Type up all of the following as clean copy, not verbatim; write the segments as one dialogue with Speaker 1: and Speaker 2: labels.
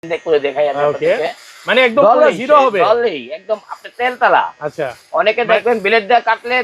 Speaker 1: করে দেখাই আমি আপনাদেরকে।
Speaker 2: মানে একদম পুরো জিরো হবে,
Speaker 1: একদম আপনি তেলতলা।
Speaker 2: আচ্ছা,
Speaker 1: অনেকে দেখবেন ব্লেড দিয়ে কাটলে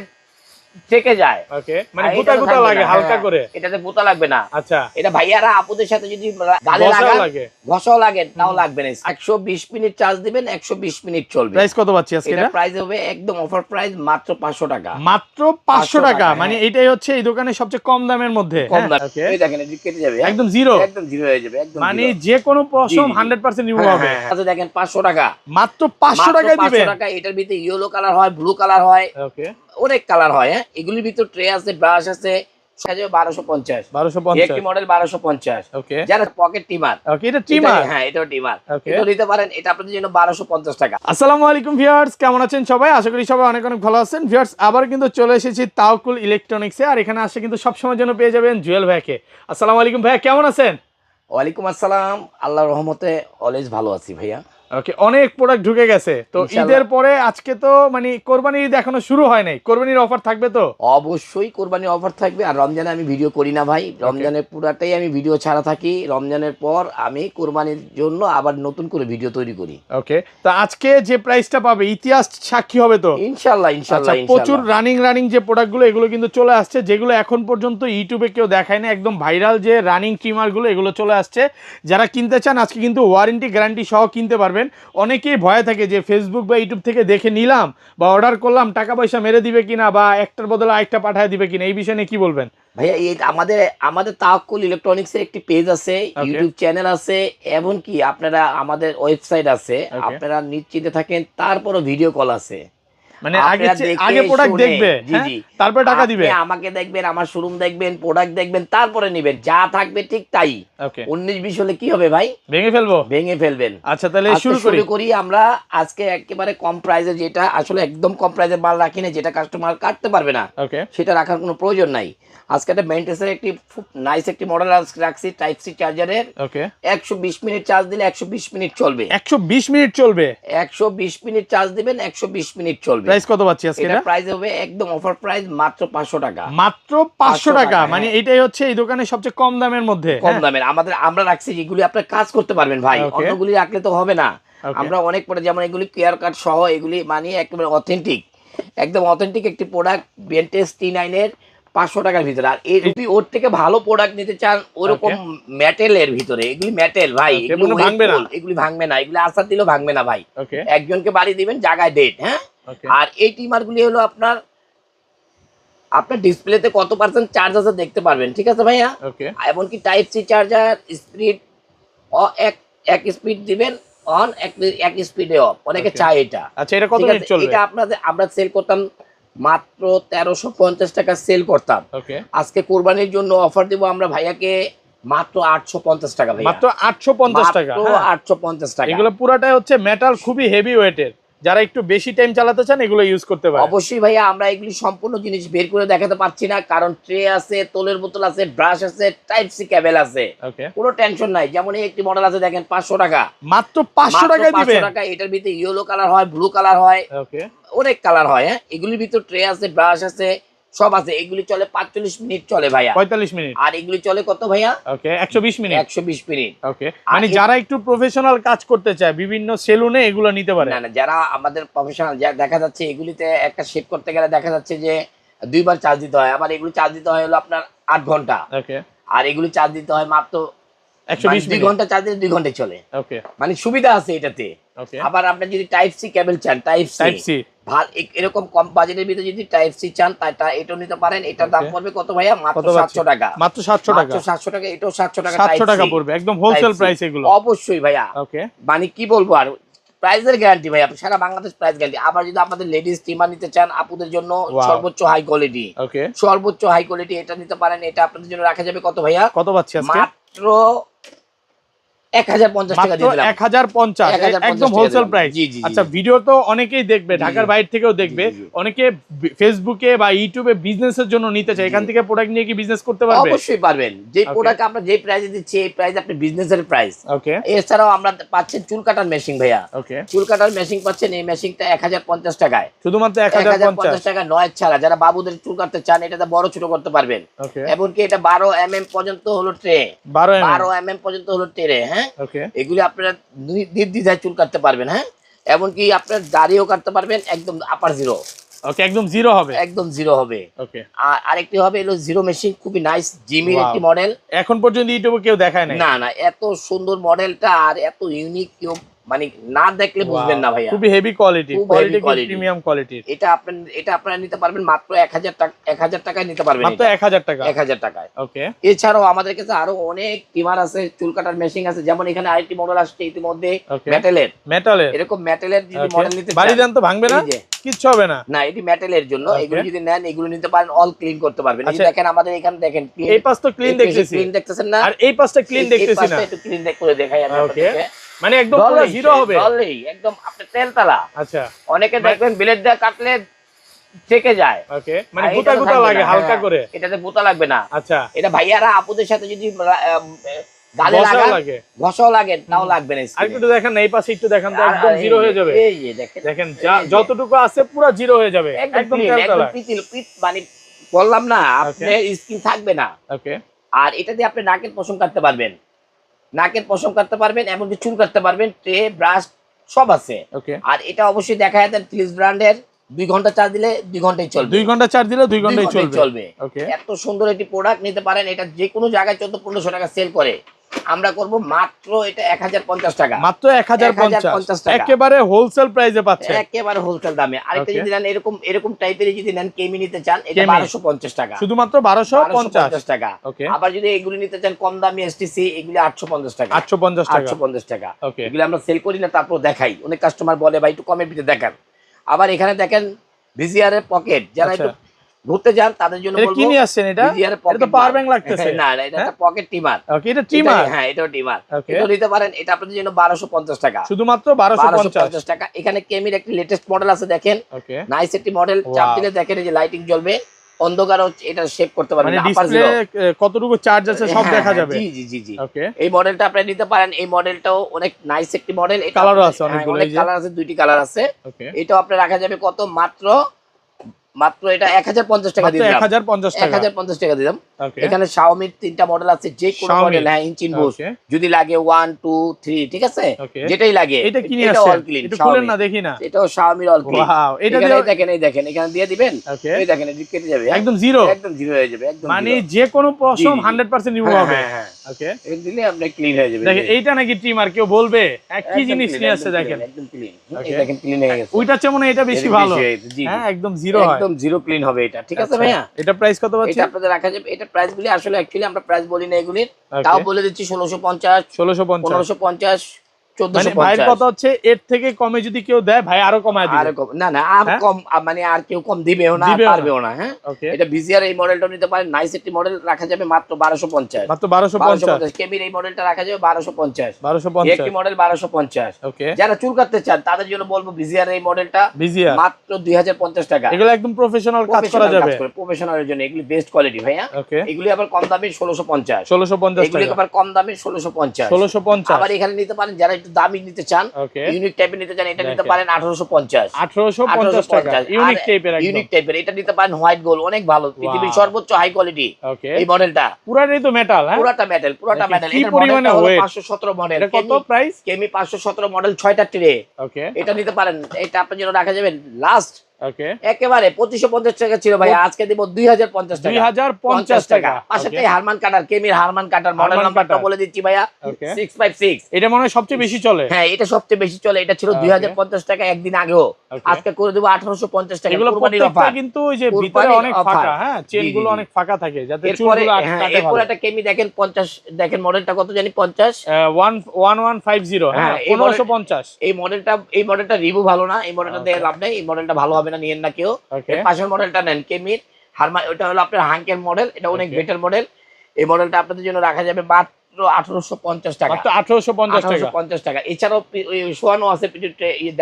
Speaker 1: থেকে যায়।
Speaker 2: ওকে, মানে গুতা গুতা লাগে হালকা করে,
Speaker 1: এটাতে গুতা লাগবে না।
Speaker 2: আচ্ছা,
Speaker 1: এটা ভাইয়ারা আপুদের সাথে যদি গালে লাগে ঘষাও লাগে তাও লাগবে না। 120 মিনিট চার্জ দিবেন, 120 মিনিট চলবে।
Speaker 2: প্রাইস কত পাচ্ছি আজকে?
Speaker 1: এটা প্রাইস হবে একদম অফার প্রাইস মাত্র 500 টাকা।
Speaker 2: মাত্র 500 টাকা, মানে এটাই হচ্ছে এই দোকানের সবচেয়ে কম দামের মধ্যে।
Speaker 1: কম দাম। এই দেখেন এটা কেটে যাবে,
Speaker 2: একদম জিরো,
Speaker 1: একদম জিরো হয়ে যাবে, একদম
Speaker 2: মানে যে কোনো পশম 100% রিমুভ হবে।
Speaker 1: আচ্ছা দেখেন 500 টাকা,
Speaker 2: মাত্র 500 টাকায় দিবেন।
Speaker 1: 500 টাকা। এটার ভিতরে ইয়েলো কালার হয়, ব্লু কালার হয়,
Speaker 2: ওকে,
Speaker 1: অনেক কালার হয়। এগুলির ভিতর ট্রে আছে, ব্রাশ আছে, 1250 একটি মডেল 1250।
Speaker 2: ওকে,
Speaker 1: যারা পকেট টিমার,
Speaker 2: ওকে, এটা টিমার,
Speaker 1: হ্যাঁ এটাও টিমার, এটা নিতে পারেন। এটা আপনাদের জন্য 1250 টাকা।
Speaker 2: আসসালামু আলাইকুম ভিউয়ার্স, কেমন আছেন সবাই? আশা করি সবাই অনেক অনেক ভালো আছেন। ভিউয়ার্স, আবার কিন্তু চলে এসেছি তাওকুল ইলেকট্রনিক্সে, আর এখানে আসলে কিন্তু সবসময়ের জন্য পেয়ে যাবেন জুয়েল ভাইকে। আসসালামু আলাইকুম ভাইয়া, কেমন আছেন?
Speaker 1: ওয়ালাইকুম আসসালাম, আল্লাহর রহমতে অলওয়েজ ভালো আছি ভাইয়া।
Speaker 2: ওকে, অনেক প্রোডাক্ট ঢুকে গেছে তো ঈদের পরে। আজকে তো মানে কোরবানির ঈদ এখনো শুরু হয় নাই, কোরবানির অফার থাকবে তো?
Speaker 1: অবশ্যই কোরবানির অফার থাকবে। আর রমজানে আমি ভিডিও করি না ভাই, রমজানের পুরাটাই আমি ভিডিও ছাড়া থাকি। রমজানের পর আমি কোরবানির জন্য আবার নতুন করে ভিডিও তৈরি করি।
Speaker 2: ওকে, তো আজকে যে প্রাইসটা পাবে ইতিহাস সাক্ষী হবে তো?
Speaker 1: ইনশাআল্লাহ ইনশাআল্লাহ।
Speaker 2: প্রচুর রানিং যে প্রোডাক্টগুলো এগুলো কিন্তু চলে আসছে, যেগুলো এখন পর্যন্ত ইউটিউবে কেউ দেখায় না। একদম ভাইরাল যে রানিং ট্রিমারগুলো এগুলো চলে আসছে। যারা কিনতে চান আজকে কিন্তু ওয়ারেন্টি গ্যারান্টি সহ কিনতে পারবেন। অনেকেই ভয় থাকে যে ফেসবুক বা ইউটিউব থেকে দেখে নিলাম বা অর্ডার করলাম, টাকা পয়সা মেরে দিবে কিনা বা একটার বদলে আরেকটা পাঠিয়ে দিবে কিনা, এই বিষয়ে নিয়ে কি বলবেন
Speaker 1: ভাইয়া? এই আমাদের তাওকুল ইলেকট্রনিক্সের একটি পেজ আছে, ইউটিউব চ্যানেল আছে, এমনকি আপনারা আমাদের ওয়েবসাইট আছে। আপনারা নিশ্চিন্তে থাকেন, তারপরও ভিডিও কল আছে।
Speaker 2: মানে আগে প্রোডাক্ট দেখবে, তারপর টাকা দিবে।
Speaker 1: আমাকে দেখবেন, আমার শোরুম দেখবেন, প্রোডাক্ট দেখবেন, তারপরে নেবেন। যা থাকবে ঠিক তাই। 19-20 হলে কি হবে ভাই? ভেঙে ফেলবেন।
Speaker 2: আচ্ছা, তাহলে শুরু করি।
Speaker 1: আমরা আজকে একেবারে কম প্রাইসে, যেটা আসলে একদম কম প্রাইসে মাল রাখি না, যেটা কাস্টমার কাটতে পারবে না সেটা রাখার কোনো প্রয়োজন নাই। আজকে একটা মেন্টেসের একটি খুব নাইস একটি মডেল রাখছি, টাইপ সি চার্জারের। 120 মিনিট চার্জ দিলে 120 মিনিট চলবে।
Speaker 2: 120 মিনিট চলবে,
Speaker 1: 120 মিনিট চার্জ দিবেন, 120 মিনিট চলবে।
Speaker 2: প্রাইস কত পাচ্ছি আজকে?
Speaker 1: এটা প্রাইস হবে একদম অফার প্রাইস মাত্র 500 টাকা।
Speaker 2: মাত্র 500 টাকা, মানে এটাই হচ্ছে এই দোকানের সবচেয়ে কম দামের মধ্যে।
Speaker 1: কম দামের আমরা রাখছি যেগুলি আপনার কাজ করতে পারবেন ভাই, অন্যগুলি রাখলে তো হবে না। আমরা অনেক প্রোডাক্ট, যেমন এগুলি কিউআর কার্ড সহ, এগুলি মানে একেবারে অথেন্টিক, একদম অথেন্টিক একটি প্রোডাক্ট। বেন্টেস T9 এর 500 টাকার ভিতরে। আর এই যদি ওর থেকে ভালো প্রোডাক্ট নিতে চান, ওরকম মেটেলের ভিতরে, এগুলি মেটেল ভাই, এগুলি ভাঙবে না, এগুলি আসার দিলেও ভাঙবে না ভাই। একজনকে বাড়ি দিবেন, জায়গায় ডেট। হ্যাঁ, আর এই টিমার গুলি হলো আপনার ডিসপ্লেতে কত পার্সেন্ট চার্জ আছে দেখতে পারবেন। ঠিক আছে ভাইয়া? এমনকি টাইপ সি চার্জার স্পিড এক স্পিড দিবেন অন, এক স্পিডে অফ। অনেকে চায় এটা।
Speaker 2: আচ্ছা, এটা কত মিনিট চলবে?
Speaker 1: এটা আমরা সেল করতাম মাত্র 1350 টাকা সেল করতাম। আজকে কোরবানির জন্য অফার দিব আমরা ভাইয়াকে মাত্র 850 টাকা।
Speaker 2: মাত্র 850 টাকা,
Speaker 1: 850 টাকা।
Speaker 2: এগুলো পুরাটাই হচ্ছে মেটাল, খুবই হেভি ওয়েটের। যারা একটু বেশি টাইম চালাতে চান এগুলো ইউজ করতে পারেন।
Speaker 1: অবশ্যই ভাইয়া, আমরা এগুলি সম্পূর্ণ জিনিস বের করে দেখাতে পারছি না, কারণ ট্রে আছে, তোলের বোতল আছে, ব্রাশ আছে, টাইপ সি কেবল আছে, কোনো টেনশন নাই। যেমন এই একটি মডেল আছে দেখেন, 500 টাকা,
Speaker 2: মাত্র 500 টাকায় দিবেন।
Speaker 1: 500 টাকা। এটার ভিতরে ইয়েলো কালার হয়, ব্লু কালার হয়, অনেক কালার হয়। এগুলির ভিতর ট্রে আছে, ব্রাশ আছে, সব আছে। এগুলি চলে 45 মিনিট চলে ভাইয়া,
Speaker 2: 45 মিনিট।
Speaker 1: আর এগুলি চলে কত ভাইয়া?
Speaker 2: 120 মিনিট।
Speaker 1: 120 মিনিট।
Speaker 2: মানে যারা একটু প্রফেশনাল কাজ করতে চায়, বিভিন্ন সেলুনে এগুলো নিতে পারে।
Speaker 1: না, যারা আমাদের প্রফেশনাল, দেখা যাচ্ছে এগুলিতে একটা শেভ করতে গেলে দেখা যাচ্ছে যে 2 বার চার্জ দিতে হয়। আবার এগুলি চার্জ দিতে হয় হলো আপনার 8 ঘন্টা, আর এগুলি চার্জ দিতে হয় মাত্র 2 ঘন্টা। চার্জ দিলে 2 ঘন্টায় চলে। মানে সুবিধা আছে এটাতে। আবার আপনি যদি টাইপ সি কেবল চান, টাইপ সি এরকম কম বাজেটের ভিতরে যদি টাইপ সি চান, তা এটাও নিতে পারেন। এটার দাম পড়বে কত ভাইয়া? মাত্র 700 টাকা।
Speaker 2: মাত্র 700 টাকা।
Speaker 1: 700 টাকা, এটাও 700 টাকা।
Speaker 2: 700 টাকা পড়বে, একদম হোলসেল প্রাইস এগুলো।
Speaker 1: অবশ্যই ভাইয়া, মানে কি বলবো আর, প্রাইসের গ্যারান্টি ভাই, আপনি সারা বাংলাদেশ প্রাইস গ্যারান্টি। আবার যদি আপনাদের লেডিস টিমার নিতে চান, আপুদের জন্য সর্বোচ্চ হাই কোয়ালিটি, এটা নিতে পারেন। এটা আপনাদের জন্য রাখা যাবে কত ভাইয়া?
Speaker 2: কত পাচ্ছি আজকে?
Speaker 1: মাত্র 1050 টাকা দিয়ে দিলাম।
Speaker 2: 1050, একদম হোলসেল প্রাইস। আচ্ছা, ভিডিও তো অনেকেই দেখবে, ঢাকার বাইরে থেকেও দেখবে, অনেকে ফেসবুকে বা ইউটিউবে বিজনেসের জন্য নিতে চায়। এখান থেকে প্রোডাক্ট নিয়ে কি বিজনেস করতে পারবে?
Speaker 1: অবশ্যই পারবেন। যে প্রোডাক্ট আমরা যে প্রাইসে দিচ্ছি, এই প্রাইস আপনি বিজনেসের প্রাইস। এছাড়াও আমরা পাচ্ছেন চুল কাটার মেশিন ভাইয়া। চুল কাটার মেশিন পাচ্ছেন, এই মেশিনটা 1050 টাকায়,
Speaker 2: শুধুমাত্র 1050
Speaker 1: টাকা, নয় ছাড়া। যারা বাবুদের চুল কাটতে চান, এটাতে বড় ছোট করতে পারবেন। এমনকি এটা 12 mm পর্যন্ত হলো ট্রে, 12 mm পর্যন্ত হলো ট্রে। হ্যাঁ, হ্যাঁ
Speaker 2: ওকে
Speaker 1: এগুলি আপনারা নির্দ্বিধায় চুল কাটতে পারবেন। হ্যাঁ এমনকি আপনার দাড়িও কাটতে পারবেন একদম আপার জিরো।
Speaker 2: ওকে একদম জিরো হবে,
Speaker 1: একদম জিরো হবে।
Speaker 2: ওকে
Speaker 1: আর আরেকটি হবে এলো জিরো মেশিন, খুবই নাইস জিমির একটি মডেল।
Speaker 2: এখন পর্যন্ত ইউটিউবে কেউ দেখায় নাই।
Speaker 1: না না এত সুন্দর মডেলটা আর এত ইউনিক কেউ মানে না দেখলে বুঝবেন না ভাইয়া।
Speaker 2: খুবই হেভি কোয়ালিটি,
Speaker 1: খুব
Speaker 2: কোয়ালিটি
Speaker 1: heavy quality।
Speaker 2: প্রিমিয়াম কোয়ালিটির।
Speaker 1: এটা আপনারা নিতে পারবেন মাত্র 1000 টাকা, 1000 টাকায় নিতে পারবেন।
Speaker 2: মাত্র 1000 টাকা,
Speaker 1: 1000 টাকায়।
Speaker 2: ওকে
Speaker 1: এছাড়াও আমাদের কাছে আরো অনেক টিমার আছে, চুল কাটার মেশিন আছে, যেমন এখানে আরেকটি মডেল আসছে ইতিমধ্যে মেটালের। এরকম মেটালের যদি মডেল নিতে চান,
Speaker 2: বাড়ি দেন তো ভাঙবে না, কিচ্ছু হবে না।
Speaker 1: না এটি মেটালের জন্য। এগুলো যদি নেন এগুলো নিতে পারেন, অল ক্লিন করতে পারবেন। এই দেখেন আমাদের এখানে দেখেন
Speaker 2: এই পাশ তো ক্লিন দেখতেছি,
Speaker 1: ক্লিন দেখতেছেন না,
Speaker 2: আর এই পাশটা ক্লিন দেখতেছি না।
Speaker 1: একটু ক্লিন করে দেখাই আমি আপনাদেরকে।
Speaker 2: মানে একদম পুরো জিরো হবে,
Speaker 1: একদম আপনার তেলতলা।
Speaker 2: আচ্ছা
Speaker 1: অনেকে দেখবেন ব্লেড দিয়ে কাটলে থেকে যায়,
Speaker 2: ওকে মানে গুতা গুতা লাগে হালকা করে,
Speaker 1: এটাতে গুতা লাগবে না।
Speaker 2: আচ্ছা
Speaker 1: এটা ভাইয়ারা আপুদের সাথে যদি গালে লাগে ঘষাও লাগে তাও লাগবে না।
Speaker 2: আর একটু দেখেন না, এই পাশে একটু দেখেন তো, একদম জিরো হয়ে যাবে।
Speaker 1: এই যে
Speaker 2: দেখেন যতটুকু আছে পুরো জিরো হয়ে যাবে, একদম তেলতলা।
Speaker 1: পিট মানে বললাম না আপনার স্কিন থাকবে না।
Speaker 2: ওকে
Speaker 1: আর এটা দিয়ে আপনি নাকের পশম কাটতে পারবেন, নাকের পশম কাটতে পারবেন, এমনকি চুল কাটতে পারবেন, ট্রে ব্রাশ সব আছে।
Speaker 2: ওকে
Speaker 1: আর এটা অবশ্যই দেখা যায় ফিলিপস ব্র্যান্ডের। 2 ঘন্টা চার্জ দিলে 2 ঘন্টাই চলবে,
Speaker 2: 2 ঘন্টা চার্জ দিলে 2 ঘন্টাই চলবে। ওকে
Speaker 1: এত সুন্দর একটি প্রোডাক্ট নিতে পারেন। এটা যে কোনো জায়গায় 1400-1500 টাকা সেল করে, আমরা করব মাত্র এটা 1050 টাকা,
Speaker 2: মাত্র 1050
Speaker 1: টাকা,
Speaker 2: একেবারে হোলসেল প্রাইসে পাচ্ছেন,
Speaker 1: একেবারে হোলসেল দামে। আরেকটা যদি নেন এরকম টাইপের যদি নেন কেমি নিতে চান, এটা 1250 টাকা,
Speaker 2: শুধুমাত্র 1250
Speaker 1: টাকা। আবার যদি এগুলি নিতে চান কম দামি এসটিসি, এগুলি 850 টাকা, 850 টাকা। এগুলি আমরা সেল করি না, তারপর দেখাই। অনেক কাস্টমার বলে ভাই একটু কমের ভিতরে দেখান। আবার এখানে দেখেন ভিজিআর এর পকেট, যারা একটু ঘুরতে যান তাদের জন্য বলবো।
Speaker 2: কি নিয়ে আসছেন এটা? এটা তো পাওয়ার ব্যাংক লাগতেছে।
Speaker 1: না না এটা একটা পকেট টিমার।
Speaker 2: ওকে এটা টিমার,
Speaker 1: হ্যাঁ এটাও টিমার। এটা নিতে পারেন, এটা আপনাদের জন্য 1250 টাকা,
Speaker 2: শুধুমাত্র 1250
Speaker 1: টাকা। এখানে কেমির একটা লেটেস্ট মডেল আছে, দেখেন
Speaker 2: ওকে
Speaker 1: নাইস একটি মডেল। চাপ দিলে দেখেন এই যে লাইটিং জ্বলবে, অন্ধকার এটা শেপ করতে পারবেন,
Speaker 2: মানে ডিসপ্লে কতটুকু চার্জ আছে সব দেখা যাবে।
Speaker 1: জি জি জি জি ওকে এই মডেলটা আপনি নিতে পারেন। এই মডেলটাও অনেক নাইস একটি মডেল। এটা
Speaker 2: কালারও আছে অনেকগুলো,
Speaker 1: অনেক কালার আছে, 2টি কালার আছে। এটাও আপনি রাখা যাবে কত, মাত্র এটা 1050 টাকা দিলাম, 1050 টাকা দিলাম। এখানে Xiaomi 3টা মডেল আছে, যে কোনো মডেল। হ্যাঁ ইঞ্চিন বুশ যদি লাগে 1 2 3 ঠিক আছে, যেটাই লাগে।
Speaker 2: এটা কি নিয়ে আসছে, এটা খুলেন না দেখি না।
Speaker 1: এটাও Xiaomi অল ক্লিন। ওয়াও এটা দেখেন, এই দেখেন এখানে দিয়ে দিবেন, এই দেখেন এটা কেটে যাবে,
Speaker 2: একদম জিরো,
Speaker 1: একদম জিরো হয়ে যাবে, একদম
Speaker 2: মানে যে কোনো পশম 100% রিমুভ হবে।
Speaker 1: হ্যাঁ ওকে এই দিলে আপনি ক্লিন হয়ে যাবে।
Speaker 2: দেখেন এইটা নাকি ট্রিমার, কেউ বলবে কি জিনিস নিয়ে আসছে, দেখেন
Speaker 1: একদম ক্লিন, এই দেখেন ক্লিন হয়ে গেছে।
Speaker 2: ওইটা চেয়ে মনে হয় এটা বেশি ভালো। হ্যাঁ একদম জিরো হয়,
Speaker 1: একদম জিরো ক্লিন হবে এটা, ঠিক আছে ভাইয়া।
Speaker 2: এটা প্রাইস কত পাচ্ছেন?
Speaker 1: এটা আপনাদের রাখা যাবে, এটা প্রাইস গুলি আসলে অ্যাকচুয়ালি আমরা প্রাইস বলি না এগুলির, তাও বলে দিচ্ছি 1650 1550
Speaker 2: মানে ভাইয়ের কথা হচ্ছে এর থেকে কমে যদি কেউ দেয় ভাই আরো কমায় দিবে।
Speaker 1: আরো কম না না আর কম মানে আর কেউ কম দিবেও না, পারবেও না। হ্যাঁ এটা ভিজিআর এই মডেলটা নিতে পারেন, নাইস একটি মডেল, রাখা যাবে মাত্র 1250,
Speaker 2: মাত্র 1250।
Speaker 1: কেবির এই মডেলটা রাখা যাবে 1250, একটি মডেল 1250।
Speaker 2: ওকে
Speaker 1: যারা চুল কাটতে চান তাদের জন্য বলবো ভিজিআর এই মডেলটা মাত্র 2050 টাকা।
Speaker 2: এগুলো একদম প্রফেশনাল কাজ করা যাবে,
Speaker 1: প্রফেশনালের জন্য এগুলি বেস্ট কোয়ালিটি ভাইয়া। এগুলি আবার কম দামি 1650, এগুলি আবার কম দামি 1650। আবার এখানে নিতে পারেন যারা একটু দামি নিতে চান, ইউনিক টাইপের নিতে চান, এটা নিতে পারেন 1850 টাকা। ইউনিক টাইপের এটা নিতে পারেন, হোয়াইট গোল্ড, অনেক ভালো, পৃথিবীর সর্বোচ্চ হাই কোয়ালিটি এই মডেলটা।
Speaker 2: পুরাটাই তো মেটাল, হ্যাঁ
Speaker 1: পুরাটা মেটাল, পুরাটা মেটাল।
Speaker 2: কি পরিমাণে ওয়েট?
Speaker 1: 517 মডেল।
Speaker 2: এটা কত প্রাইস?
Speaker 1: কেমি 517 মডেল, 6টা ট্রে।
Speaker 2: ওকে এটা
Speaker 1: নিতে পারেন, এটা আপনার জন্য রাখা যাবে লাস্ট
Speaker 2: ওকে
Speaker 1: একেবারে 2550 টাকা ছিল ভাই, আজকে দেব 2050 টাকা,
Speaker 2: 2050 টাকা।
Speaker 1: পাশেটাই হারমান কাটার, কেমির হারমান কাটার মডেল নাম্বারটা বলে দিচ্ছি ভাইয়া 656।
Speaker 2: এটা মনে হয় সবচেয়ে বেশি চলে।
Speaker 1: হ্যাঁ এটা সবচেয়ে বেশি চলে, এটা ছিল 2050 টাকা একদিন আগেও, আজকে করে দেব 1850 টাকা।
Speaker 2: এগুলো প্রত্যেকটা কিন্তু ওই যে ভিতরে অনেক ফাঁকা, হ্যাঁ চেনগুলো অনেক ফাঁকা থাকে যাতে চুলগুলো আটকাতে ভালো।
Speaker 1: এরপর একটা কেমি দেখেন 50, দেখেন মডেলটা কত জানি 50
Speaker 2: 1150, হ্যাঁ 1550।
Speaker 1: এই মডেলটা রিভিউ ভালো না, এই মডেলটা দিয়ে লাভ নেই, এই মডেলটা ভালো হবে না, নিয়েন না কেউ। এর পাশের মডেলটা নেন কেমির হারমান, ওটা হলো আপনার হাঙ্কের মডেল, এটা অনেক বেটার মডেল। এই মডেলটা আপনাদের জন্য রাখা যাবে মাত্র 1850 টাকা,
Speaker 2: মাত্র 1850
Speaker 1: টাকা। এছাড়াও সোয়ানো আছে,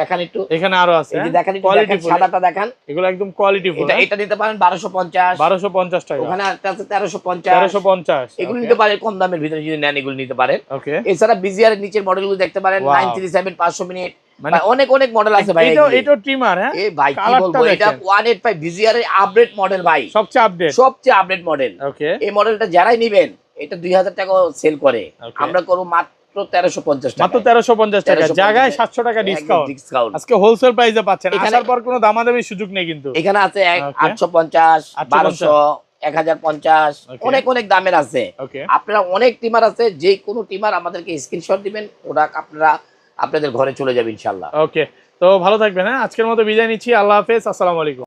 Speaker 1: দেখান একটু,
Speaker 2: এখানে আরো আছে,
Speaker 1: এই দেখান একটু, দেখেন সাদাটা দেখান,
Speaker 2: এগুলো একদম কোয়ালিটি ফুল।
Speaker 1: এটা নিতে পারেন 1250
Speaker 2: টাকা।
Speaker 1: ওখানে একটা আছে 1350। এগুলো নিতে পারেন কম দামের ভিতরে যদি নেন, এগুলো নিতে পারেন।
Speaker 2: ওকে
Speaker 1: এছাড়া বিজিআর এর নিচের মডেলগুলো দেখতে পারেন, 937 500 মিনিট, মানে অনেক অনেক মডেল আছে ভাই।
Speaker 2: এটা ট্রিমার, হ্যাঁ
Speaker 1: এই ভাই কি বলবো, এটা 185 ভিজিআর এর আপডেট মডেল ভাই, সবচেয়ে আপডেট মডেল।
Speaker 2: ওকে
Speaker 1: এই মডেলটা যারাই নেবেন এটা 2000 টাকা সেল করে, আমরা করব মাত্র মাত্র 1350 টাকা,
Speaker 2: মাত্র 1350 টাকা, জায়গায় 700 টাকা ডিসকাউন্ট। আজকে হোলসেল প্রাইসে পাচ্ছেন, আসার পর কোনো দামাদামির সুযোগ নেই কিন্তু।
Speaker 1: এখানে আছে 850, 1200, 1050, অনেক অনেক দামের আছে। আপনারা অনেক টিমার আছে, যে কোনো টিমার আমাদেরকে স্ক্রিনশট দিবেন, প্রোডাক্ট আপনারা আপনাদের ঘরে চলে যাবে ইনশাআল্লাহ।
Speaker 2: ওকে, তো ভালো থাকবেন। হ্যাঁ, আজকের মতো বিদায় নিচ্ছি, আল্লাহ হাফেজ, আসসালামু আলাইকুম।